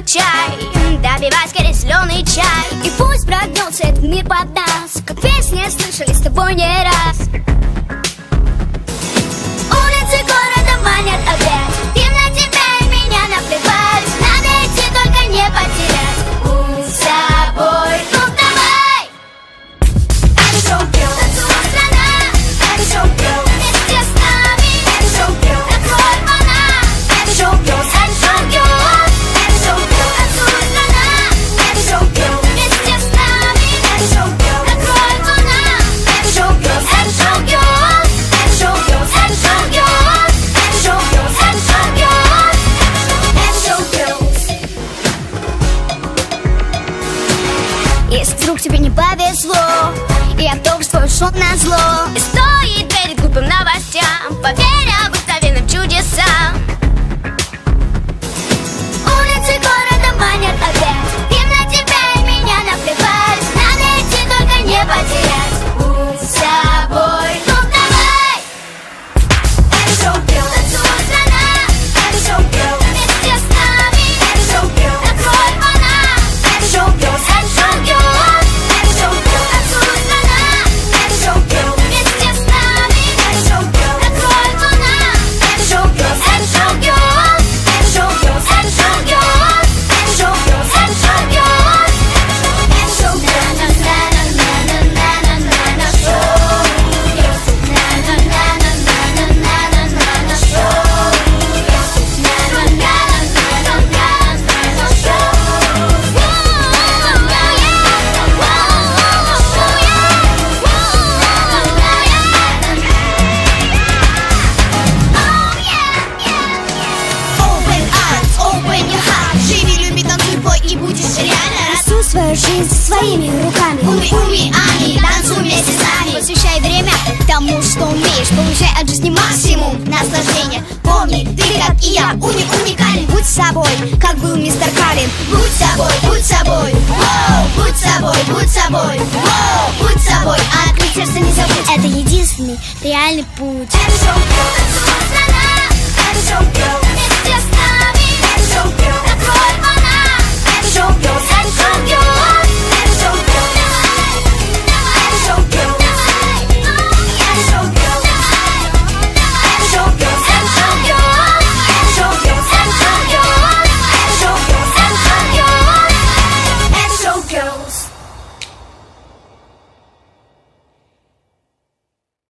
чай, добивай скорее зеленый чай. И пусть прогнется этот мир под нас, как песни слышали с тобой не раз. Улицы города манят опять, в темноте тебя и меня наплевать. Надо идти, только не потерять путь с собой. Ну давай! Это шоу-герл, танцует страна. Это шоу-герл, вместе с нами. Это шоу-герл, открой вона. Это шоу-герл, это шоу-герл. Это шоу-герл, танцует страна. Это шоу-герл, вместе с нами. Это шоу-герл, открой вона. Это шоу-герл, это шоу-герл. Это шоу-герл, это шоу-герл. Это шоу-герл, это шоу-герл. Это шоу-герл. Если вдруг тебе не повезло и автобус твой ушел назло, и стоит перед глупым новостям, поверь обыкновенным чудесам. Улицы города манят опять, им на тебя и меня наплевать. Надо идти, только не потерять путь с собой. Ну давай! Это шоу-герл, танцует страна. Это шоу-герл, вместе с нами. Это шоу-герл, открой вона. Это шоу-герл, это шоу-герл. Это шоу-герл, танцует страна. Это шоу-герл, вместе с нами. Это шоу-герл, открой вона. Это шоу-герл, это шоу-герл. Это шоу-герл, это шоу-герл. Это шоу-герл, это шоу-герл. Это шоу-герл, на-на-на-на-на-на-на-на шоу. На-на-на-на-на-на-на-на шоу. На-на-на-на-на-на-на Open eyes, open your heart. Живи, люби, танцуй, пой и будешь реально Рисуй свою жизнь своими руками. Уми, ами, танцуй вместе с нами. Посвящай время тому, что умеешь. Получай от жизни максимум Наслаждение, помни, ты как и я, уникален. Будь собой, как был мистер Калин. Будь собой, будь собой, воу, будь собой, будь собой, воу, будь собой. А открыть сердце не забудь. Это единственный реальный путь. Это шоу-герл, танцует страна. Это шоу-герл,